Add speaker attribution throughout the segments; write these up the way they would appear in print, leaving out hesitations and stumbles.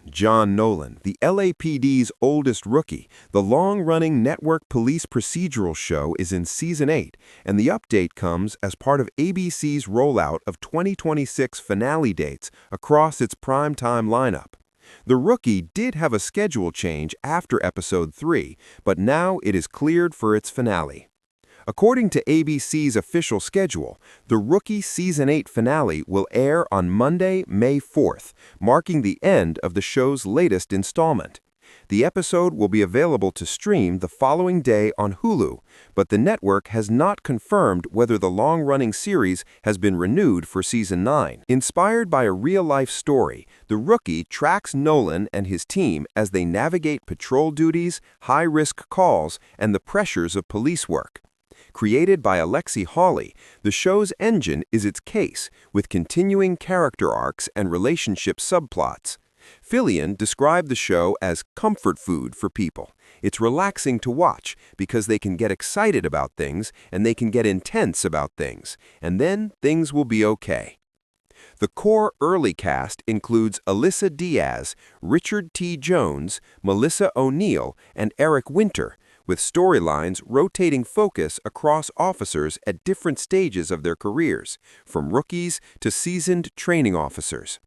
Speaker 1: John Nolan, the LAPD's oldest rookie, the long-running network police procedural show is in Season 8, and the update comes as part of ABC's rollout of 2026 finale dates across its primetime lineup. The Rookie did have a schedule change after Episode 3, but now it is cleared for its finale. According to ABC's official schedule, the Rookie Season 8 finale will air on Monday, May 4th, marking the end of the show's latest installment. The episode will be available to stream the following day on Hulu, but the network has not confirmed whether the long-running series has been renewed for Season 9. Inspired by a real-life story, The Rookie tracks Nolan and his team as they navigate patrol duties, high-risk calls, and the pressures of police work. Created by Alexi Hawley, the show's engine is its case, with continuing character arcs and relationship subplots. Fillion described the show as comfort food for people. It's relaxing to watch because they can get excited about things and they can get intense about things, and then things will be okay. The core early cast includes Alyssa Diaz, Richard T. Jones, Melissa O'Neill, and Eric Winter, with storylines rotating focus across officers at different stages of their careers, from rookies to seasoned training officers.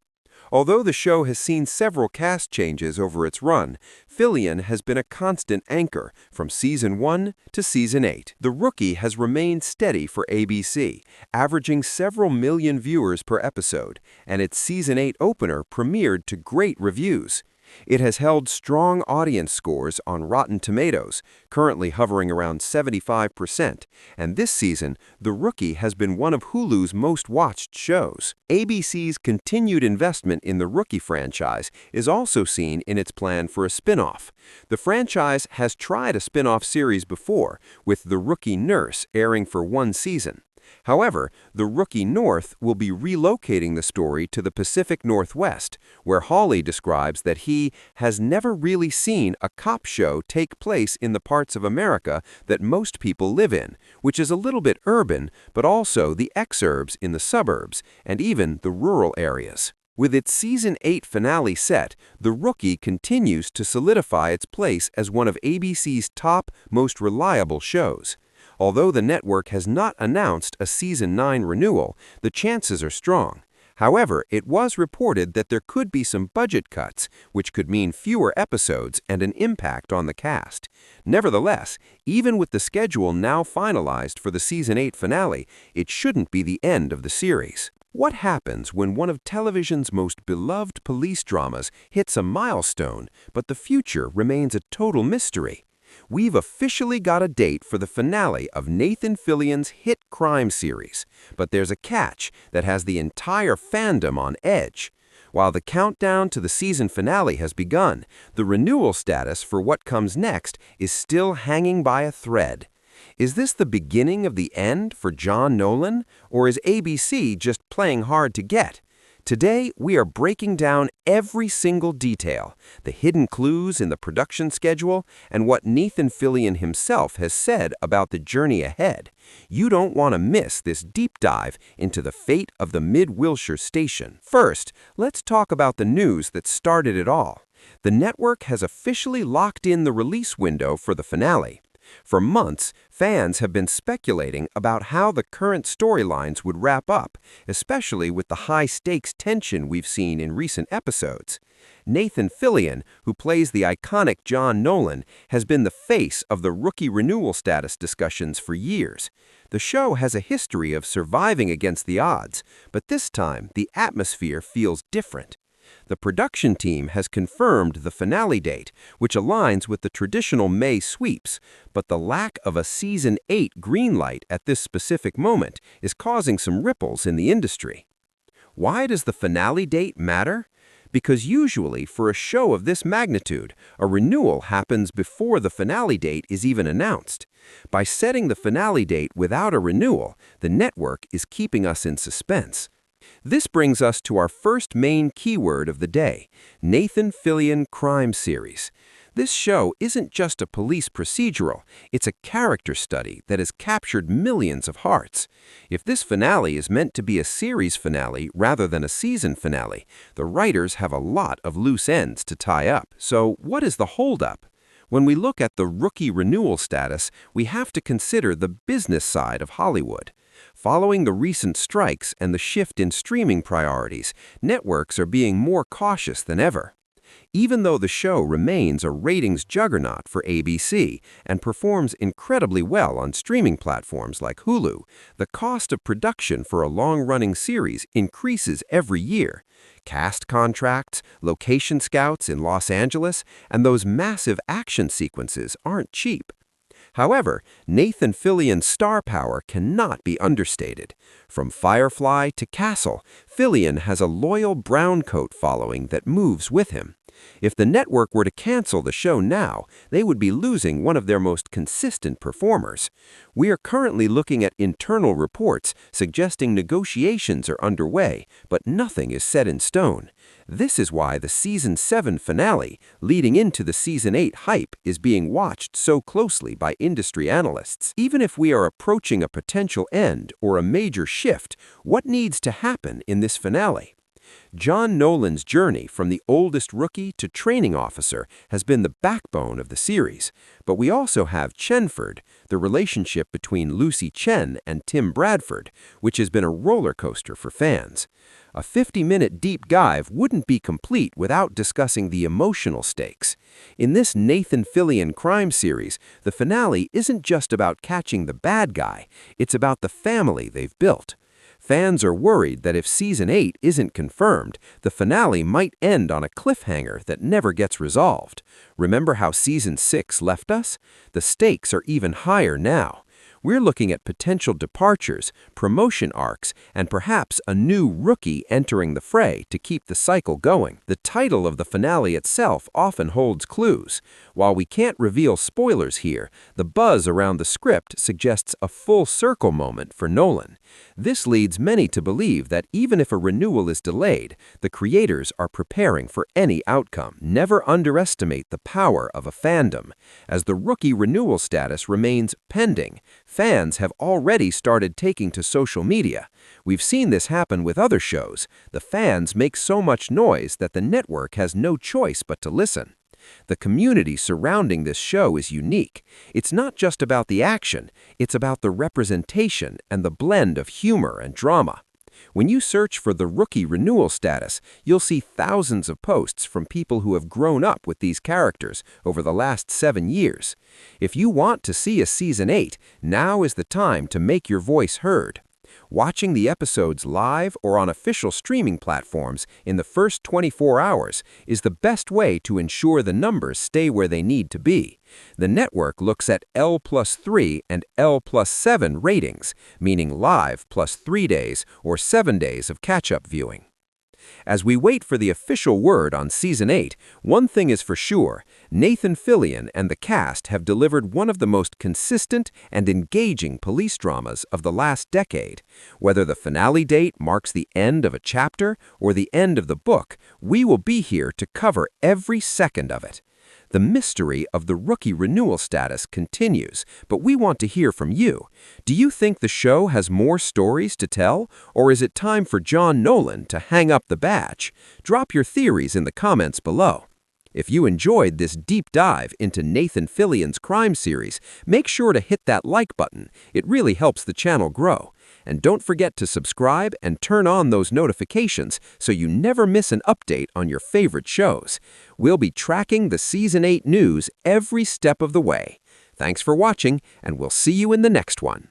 Speaker 1: Although the show has seen several cast changes over its run, Fillion has been a constant anchor from Season 1 to Season 8. The Rookie has remained steady for ABC, averaging several million viewers per episode, and its Season 8 opener premiered to great reviews. It has held strong audience scores on Rotten Tomatoes, currently hovering around 75%, and this season, The Rookie has been one of Hulu's most watched shows. ABC's continued investment in the Rookie franchise is also seen in its plan for a spin-off. The franchise has tried a spin-off series before, with The Rookie Nurse airing for one season. However, The Rookie North will be relocating the story to the Pacific Northwest, where Hawley describes that he has never really seen a cop show take place in the parts of America that most people live in, which is a little bit urban, but also the exurbs in the suburbs and even the rural areas. With its Season 8 finale set, The Rookie continues to solidify its place as one of ABC's top, most reliable shows. Although the network has not announced a Season 9 renewal, the chances are strong. However, it was reported that there could be some budget cuts, which could mean fewer episodes and an impact on the cast. Nevertheless, even with the schedule now finalized for the Season 8 finale, it shouldn't be the end of the series. What happens when one of television's most beloved police dramas hits a milestone, but the future remains a total mystery? We've officially got a date for the finale of Nathan Fillion's hit crime series, but there's a catch that has the entire fandom on edge. While the countdown to the season finale has begun, the renewal status for what comes next is still hanging by a thread. Is this the beginning of the end for John Nolan, or is ABC just playing hard to get? Today, we are breaking down every single detail, the hidden clues in the production schedule, and what Nathan Fillion himself has said about the journey ahead. You don't want to miss this deep dive into the fate of the Mid-Wilshire station. First, let's talk about the news that started it all. The network has officially locked in the release window for the finale. For months, fans have been speculating about how the current storylines would wrap up, especially with the high-stakes tension we've seen in recent episodes. Nathan Fillion, who plays the iconic John Nolan, has been the face of the Rookie renewal status discussions for years. The show has a history of surviving against the odds, but this time the atmosphere feels different. The production team has confirmed the finale date, which aligns with the traditional May sweeps, but the lack of a Season 8 greenlight at this specific moment is causing some ripples in the industry. Why does the finale date matter? Because usually, for a show of this magnitude, a renewal happens before the finale date is even announced. By setting the finale date without a renewal, the network is keeping us in suspense. This brings us to our first main keyword of the day, Nathan Fillion Crime Series. This show isn't just a police procedural, it's a character study that has captured millions of hearts. If this finale is meant to be a series finale rather than a season finale, the writers have a lot of loose ends to tie up. So what is the holdup? When we look at the rookie renewal status, we have to consider the business side of Hollywood. Following the recent strikes and the shift in streaming priorities, networks are being more cautious than ever. Even though the show remains a ratings juggernaut for ABC and performs incredibly well on streaming platforms like Hulu, the cost of production for a long-running series increases every year. Cast contracts, location scouts in Los Angeles, and those massive action sequences aren't cheap. However, Nathan Fillion's star power cannot be understated. From Firefly to Castle, Fillion has a loyal brown coat following that moves with him. If the network were to cancel the show now, they would be losing one of their most consistent performers. We are currently looking at internal reports suggesting negotiations are underway, but nothing is set in stone. This is why the Season 7 finale, leading into the Season 8 hype, is being watched so closely by industry analysts. Even if we are approaching a potential end or a major shift, what needs to happen in this finale? John Nolan's journey from the oldest rookie to training officer has been the backbone of the series, but we also have Chenford, the relationship between Lucy Chen and Tim Bradford, which has been a roller coaster for fans. A 50-minute deep dive wouldn't be complete without discussing the emotional stakes. In this Nathan Fillion crime series, the finale isn't just about catching the bad guy, it's about the family they've built. Fans are worried that if Season 8 isn't confirmed, the finale might end on a cliffhanger that never gets resolved. Remember how Season 6 left us? The stakes are even higher now. We're looking at potential departures, promotion arcs, and perhaps a new rookie entering the fray to keep the cycle going. The title of the finale itself often holds clues. While we can't reveal spoilers here, the buzz around the script suggests a full circle moment for Nolan. This leads many to believe that even if a renewal is delayed, the creators are preparing for any outcome. Never underestimate the power of a fandom. As the rookie renewal status remains pending, fans have already started taking to social media. We've seen this happen with other shows. The fans make so much noise that the network has no choice but to listen. The community surrounding this show is unique. It's not just about the action, it's about the representation and the blend of humor and drama. When you search for the rookie renewal status, you'll see thousands of posts from people who have grown up with these characters over the last 7 years. If you want to see a Season 8, now is the time to make your voice heard. Watching the episodes live or on official streaming platforms in the first 24 hours is the best way to ensure the numbers stay where they need to be. The network looks at L+3 and L+7 ratings, meaning live plus 3 days or 7 days of catch-up viewing. As we wait for the official word on Season 8, one thing is for sure, Nathan Fillion and the cast have delivered one of the most consistent and engaging police dramas of the last decade. Whether the finale date marks the end of a chapter or the end of the book, we will be here to cover every second of it. The mystery of the rookie renewal status continues, but we want to hear from you. Do you think the show has more stories to tell, or is it time for John Nolan to hang up the badge? Drop your theories in the comments below. If you enjoyed this deep dive into Nathan Fillion's crime series, make sure to hit that like button. It really helps the channel grow. And don't forget to subscribe and turn on those notifications so you never miss an update on your favorite shows. We'll be tracking the Season 8 news every step of the way. Thanks for watching, and we'll see you in the next one.